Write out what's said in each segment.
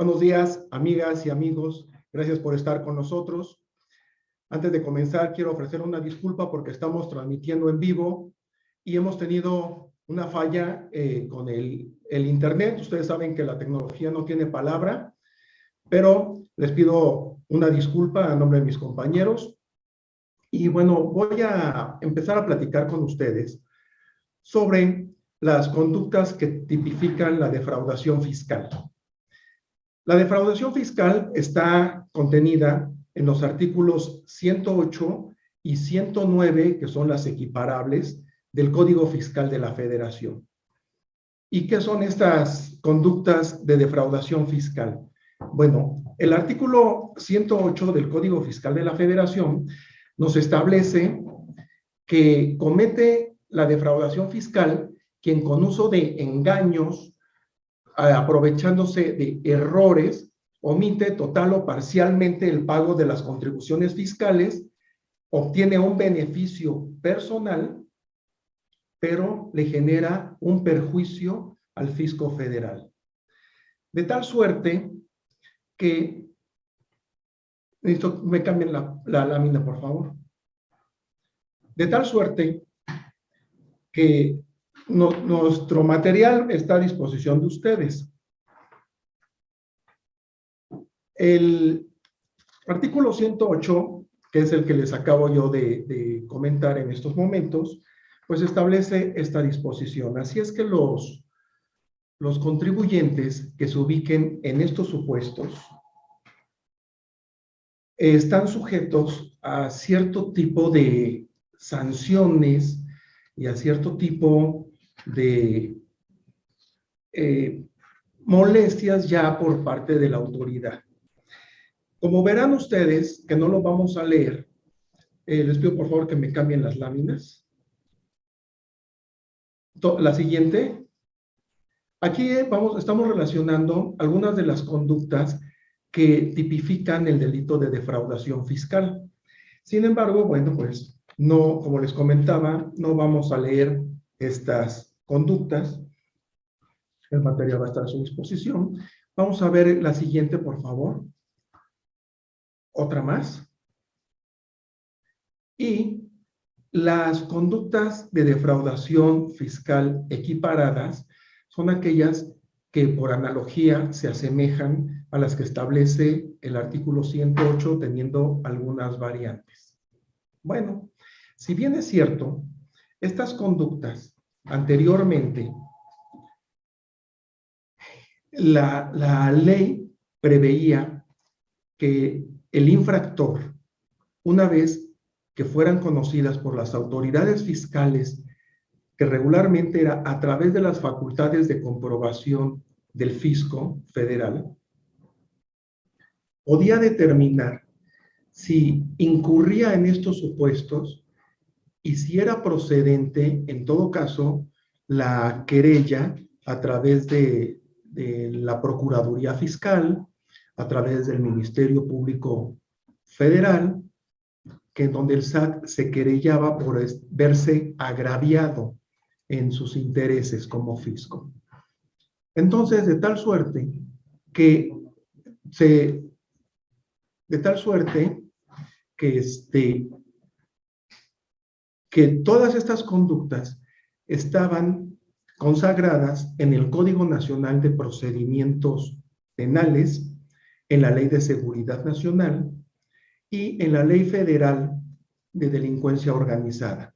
Buenos días, amigas y amigos. Gracias por estar con nosotros. Antes de comenzar, quiero ofrecer una disculpa porque estamos transmitiendo en vivo y hemos tenido una falla con el internet. Ustedes saben que la tecnología no tiene palabra, pero les pido una disculpa a nombre de mis compañeros. Y bueno, voy a empezar a platicar con ustedes sobre las conductas que tipifican la defraudación fiscal. La defraudación fiscal está contenida en los artículos 108 y 109, que son las equiparables del Código Fiscal de la Federación. ¿Y qué son estas conductas de defraudación fiscal? Bueno, el artículo 108 del Código Fiscal de la Federación nos establece que comete la defraudación fiscal quien con uso de engaños, aprovechándose de errores, omite total o parcialmente el pago de las contribuciones fiscales, obtiene un beneficio personal, pero le genera un perjuicio al fisco federal. De tal suerte que, necesito, me cambien la lámina, por favor. De tal suerte que nuestro material está a disposición de ustedes. El artículo 108, que es el que les acabo yo de comentar en estos momentos, pues establece esta disposición. Así es que los contribuyentes que se ubiquen en estos supuestos están sujetos a cierto tipo de sanciones y a cierto tipo de molestias ya por parte de la autoridad. Como verán ustedes, que no lo vamos a leer, les pido por favor que me cambien las láminas. La siguiente. Aquí estamos relacionando algunas de las conductas que tipifican el delito de defraudación fiscal. Sin embargo, bueno, pues no, como les comentaba, no vamos a leer estas conductas. El material va a estar a su disposición. Vamos a ver la siguiente, por favor. Otra más. Y las conductas de defraudación fiscal equiparadas son aquellas que por analogía se asemejan a las que establece el artículo 108, teniendo algunas variantes. Bueno, si bien es cierto, estas conductas anteriormente, la ley preveía que el infractor, una vez que fueran conocidas por las autoridades fiscales, que regularmente era a través de las facultades de comprobación del fisco federal, podía determinar si incurría en estos supuestos y si era procedente, en todo caso, la querella a través de la Procuraduría Fiscal, a través del Ministerio Público Federal, que en donde el SAT se querellaba por verse agraviado en sus intereses como fisco. Entonces, de tal suerte que todas estas conductas estaban consagradas en el Código Nacional de Procedimientos Penales, en la Ley de Seguridad Nacional y en la Ley Federal de Delincuencia Organizada.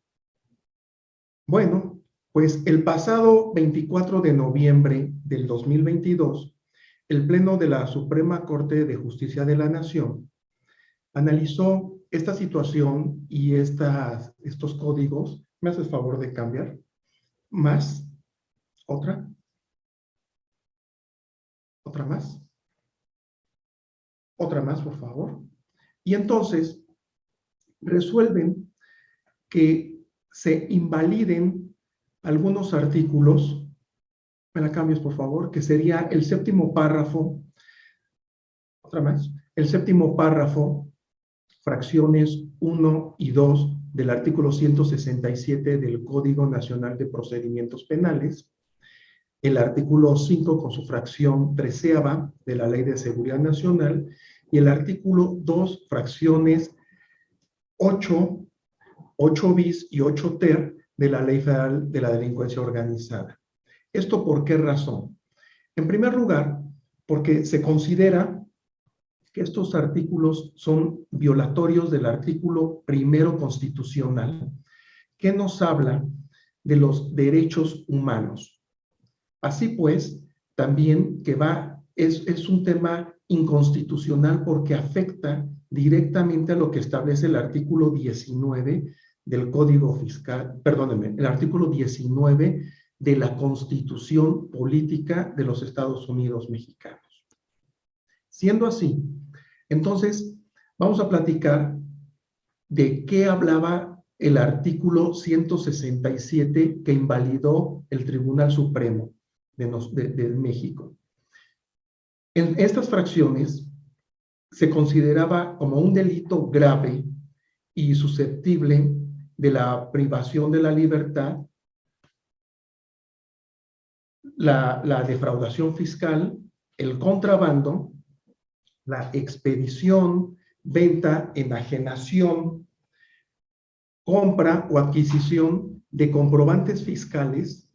Bueno, pues el pasado 24 de noviembre del 2022, el Pleno de la Suprema Corte de Justicia de la Nación analizó esta situación y estos códigos. ¿Me haces favor de cambiar? Más. ¿Otra? ¿Otra más? Otra más, por favor. Y entonces resuelven que se invaliden algunos artículos. Me la cambies, por favor, que sería el séptimo párrafo. Otra más. El séptimo párrafo, fracciones 1 y 2 del artículo 167 del Código Nacional de Procedimientos Penales, el artículo 5 con su fracción 13ª de la Ley de Seguridad Nacional y el artículo 2, fracciones 8, 8 bis y 8 ter de la Ley Federal de la Delincuencia Organizada. ¿Esto por qué razón? En primer lugar, porque se considera que estos artículos son violatorios del artículo 1 constitucional, que nos habla de los derechos humanos. Así pues, también que es un tema inconstitucional porque afecta directamente a lo que establece el artículo 19 del Código Fiscal, perdónenme, el artículo 19 de la Constitución Política de los Estados Unidos Mexicanos. Siendo así, entonces vamos a platicar de qué hablaba el artículo 167 que invalidó el Tribunal Supremo de México. En estas fracciones se consideraba como un delito grave y susceptible de la privación de la libertad, la defraudación fiscal, el contrabando, la expedición, venta, enajenación, compra o adquisición de comprobantes fiscales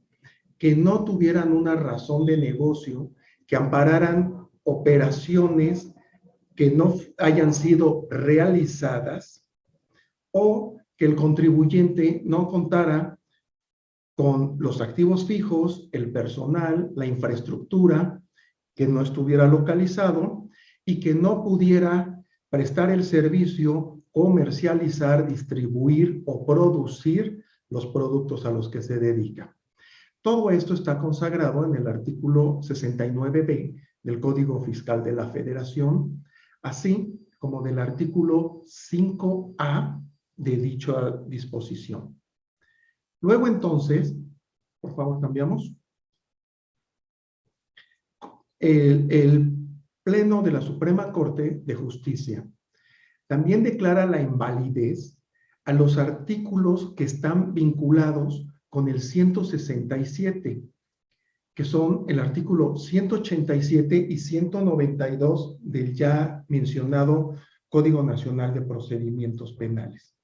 que no tuvieran una razón de negocio, que ampararan operaciones que no hayan sido realizadas o que el contribuyente no contara con los activos fijos, el personal, la infraestructura, que no estuviera localizado y que no pudiera prestar el servicio, comercializar, distribuir o producir los productos a los que se dedica. Todo esto está consagrado en el artículo 69b del Código Fiscal de la Federación, así como del artículo 5A de dicha disposición. Luego entonces, por favor cambiamos, el Pleno de la Suprema Corte de Justicia también declara la invalidez a los artículos que están vinculados con el 167, que son el artículo 187 y 192 del ya mencionado Código Nacional de Procedimientos Penales.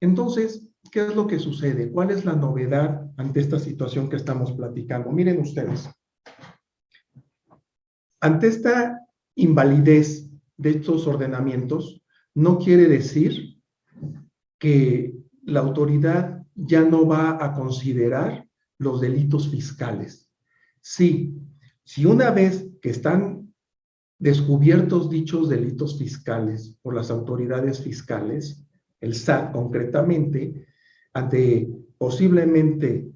Entonces, ¿qué es lo que sucede? ¿Cuál es la novedad ante esta situación que estamos platicando? Miren ustedes. Ante esta invalidez de estos ordenamientos, no quiere decir que la autoridad ya no va a considerar los delitos fiscales. Sí, si una vez que están descubiertos dichos delitos fiscales por las autoridades fiscales, el SAT concretamente, ante posiblemente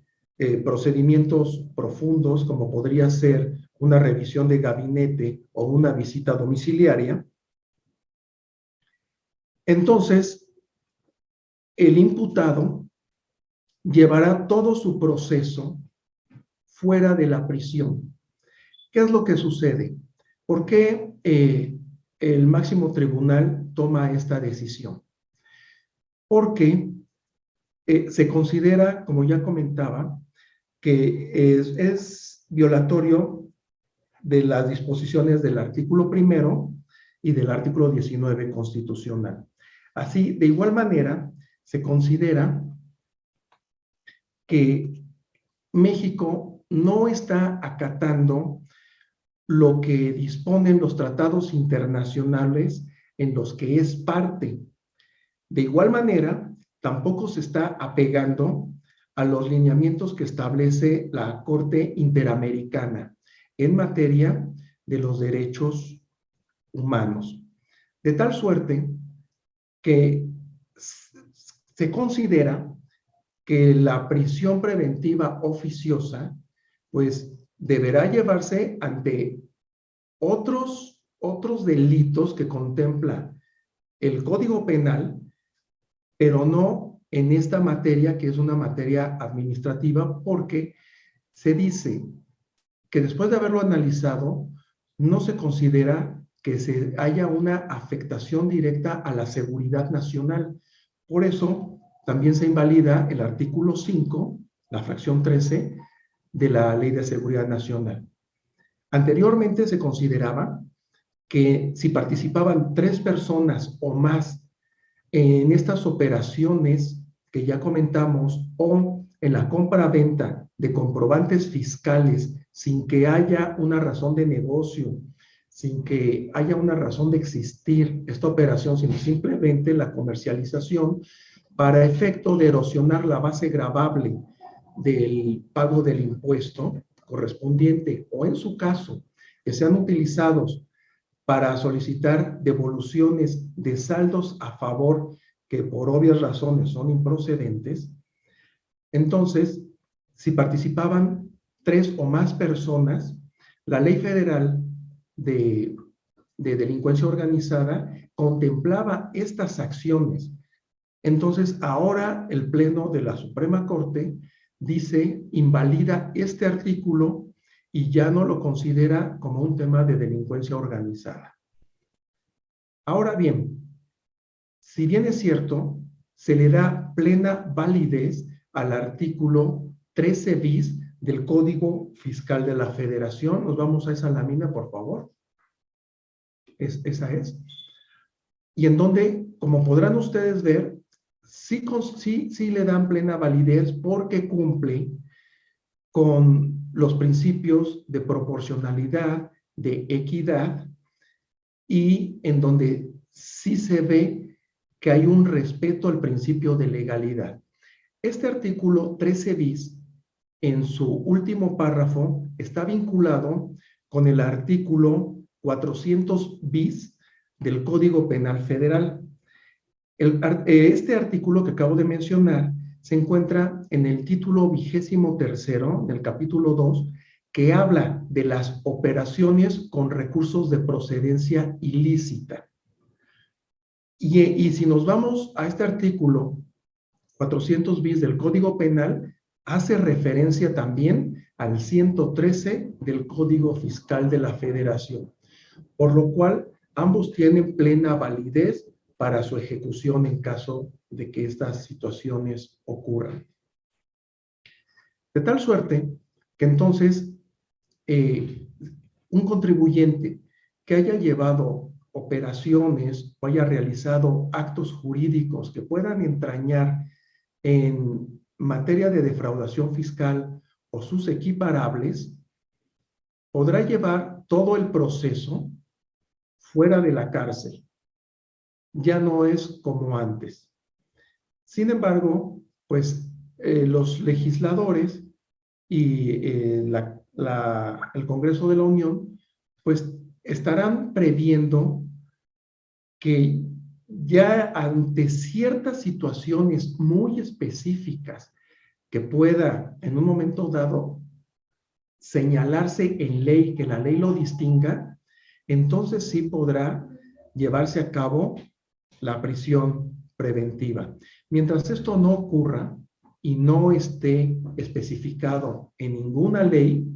procedimientos profundos como podría ser una revisión de gabinete o una visita domiciliaria, entonces el imputado llevará todo su proceso fuera de la prisión. ¿Qué es lo que sucede? ¿Por qué el máximo tribunal toma esta decisión? Porque se considera, como ya comentaba, que es violatorio de las disposiciones del artículo 1 y del artículo 19 constitucional. Así, de igual manera, se considera que México no está acatando lo que disponen los tratados internacionales en los que es parte. De igual manera, tampoco se está apegando a los lineamientos que establece la Corte Interamericana en materia de los derechos humanos. De tal suerte que se considera que la prisión preventiva oficiosa, pues, deberá llevarse ante otros delitos que contempla el Código Penal, pero no en esta materia que es una materia administrativa, porque se dice que después de haberlo analizado, no se considera que se haya una afectación directa a la seguridad nacional. Por eso también se invalida el artículo 5, la fracción 13, de la Ley de Seguridad Nacional. Anteriormente se consideraba que si participaban 3 personas o más en estas operaciones que ya comentamos o en la compra-venta de comprobantes fiscales sin que haya una razón de negocio, sin que haya una razón de existir esta operación, sino simplemente la comercialización para efecto de erosionar la base gravable del pago del impuesto correspondiente, o en su caso, que sean utilizados para solicitar devoluciones de saldos a favor que por obvias razones son improcedentes. Entonces, si participaban 3 o más personas, la Ley Federal de Delincuencia Organizada contemplaba estas acciones. Entonces, ahora el Pleno de la Suprema Corte dice, invalida este artículo y ya no lo considera como un tema de delincuencia organizada. Ahora bien, si bien es cierto, se le da plena validez al artículo 13 bis del Código Fiscal de la Federación. Nos vamos a esa lámina, por favor. Esa es. Y en donde, como podrán ustedes ver, sí le dan plena validez porque cumple con los principios de proporcionalidad, de equidad, y en donde sí se ve que hay un respeto al principio de legalidad. Este artículo 13 bis, en su último párrafo, está vinculado con el artículo 400 bis del Código Penal Federal. Este artículo que acabo de mencionar se encuentra en el título 23º del capítulo 2, que habla de las operaciones con recursos de procedencia ilícita. Y si nos vamos a este artículo 400 bis del Código Penal, hace referencia también al 113 del Código Fiscal de la Federación, por lo cual ambos tienen plena validez para su ejecución en caso de que estas situaciones ocurran. De tal suerte que entonces un contribuyente que haya llevado operaciones o haya realizado actos jurídicos que puedan entrañar en materia de defraudación fiscal o sus equiparables, podrá llevar todo el proceso fuera de la cárcel. Ya no es como antes. Sin embargo, pues los legisladores y el Congreso de la Unión, pues estarán previendo que ya ante ciertas situaciones muy específicas que pueda en un momento dado señalarse en ley, que la ley lo distinga, entonces sí podrá llevarse a cabo la prisión preventiva. Mientras esto no ocurra y no esté especificado en ninguna ley,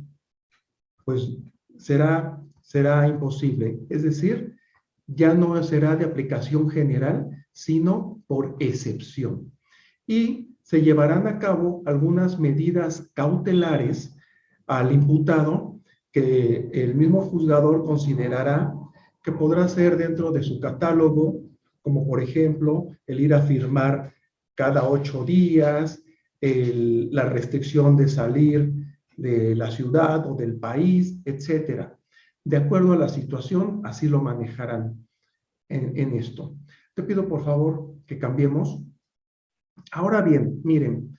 pues será imposible. Es decir, ya no será de aplicación general, sino por excepción. Y se llevarán a cabo algunas medidas cautelares al imputado que el mismo juzgador considerará que podrá ser dentro de su catálogo, como por ejemplo el ir a firmar cada 8 días, la restricción de salir de la ciudad o del país, etcétera. De acuerdo a la situación, así lo manejarán en esto. Te pido por favor que cambiemos. Ahora bien, miren,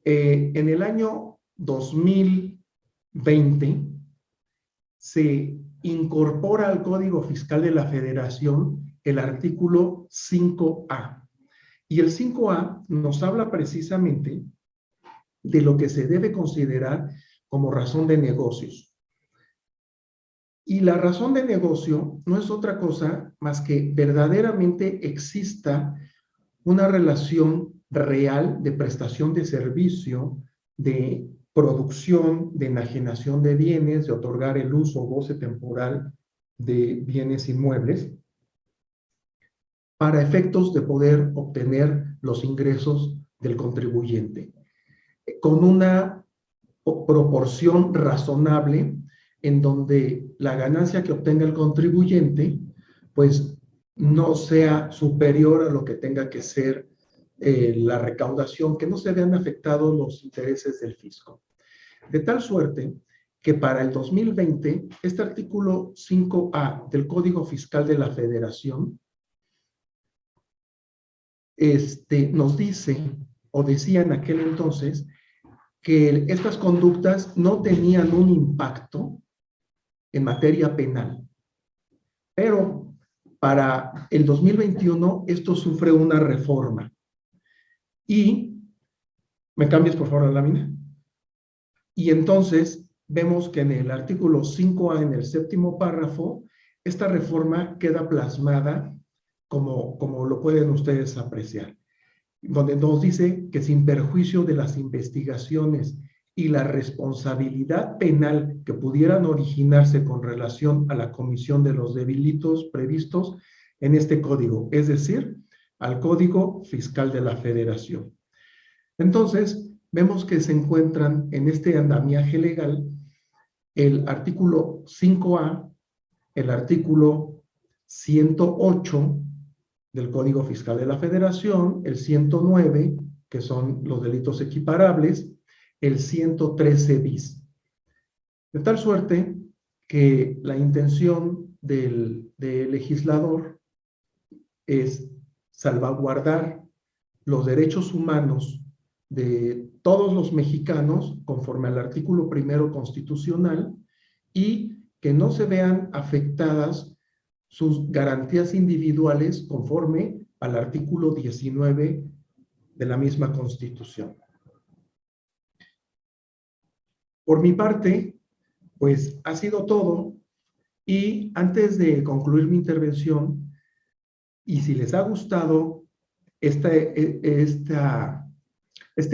en el año 2020 se incorpora al Código Fiscal de la Federación el artículo 5A. Y el 5A nos habla precisamente de lo que se debe considerar como razón de negocios. Y la razón de negocio no es otra cosa más que verdaderamente exista una relación real de prestación de servicio, de producción, de enajenación de bienes, de otorgar el uso o goce temporal de bienes inmuebles, para efectos de poder obtener los ingresos del contribuyente, con una proporción razonable en donde la ganancia que obtenga el contribuyente pues no sea superior a lo que tenga que ser la recaudación, que no se vean afectados los intereses del fisco. De tal suerte que para el 2020, este artículo 5A del Código Fiscal de la Federación nos dice, o decía en aquel entonces, que estas conductas no tenían un impacto en materia penal. Pero para el 2021 esto sufre una reforma. Y, ¿me cambias por favor la lámina? Y entonces vemos que en el artículo 5A, en el séptimo párrafo, esta reforma queda plasmada como lo pueden ustedes apreciar, donde nos dice que sin perjuicio de las investigaciones y la responsabilidad penal que pudieran originarse con relación a la comisión de los delitos previstos en este código, es decir, al Código Fiscal de la Federación. Entonces, vemos que se encuentran en este andamiaje legal el artículo 5A, el artículo 108 del Código Fiscal de la Federación, el 109, que son los delitos equiparables, el 113 bis. De tal suerte que la intención del legislador es salvaguardar los derechos humanos de todos los mexicanos conforme al artículo 1 constitucional y que no se vean afectadas sus garantías individuales conforme al artículo 19 de la misma Constitución. Por mi parte, pues ha sido todo, y antes de concluir mi intervención, y si les ha gustado este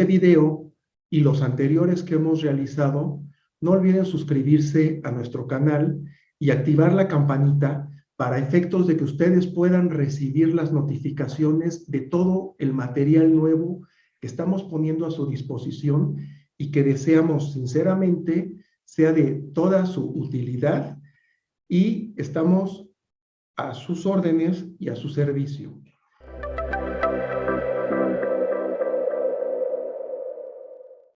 video y los anteriores que hemos realizado, no olviden suscribirse a nuestro canal y activar la campanita para efectos de que ustedes puedan recibir las notificaciones de todo el material nuevo que estamos poniendo a su disposición y que deseamos sinceramente sea de toda su utilidad, y estamos a sus órdenes y a su servicio.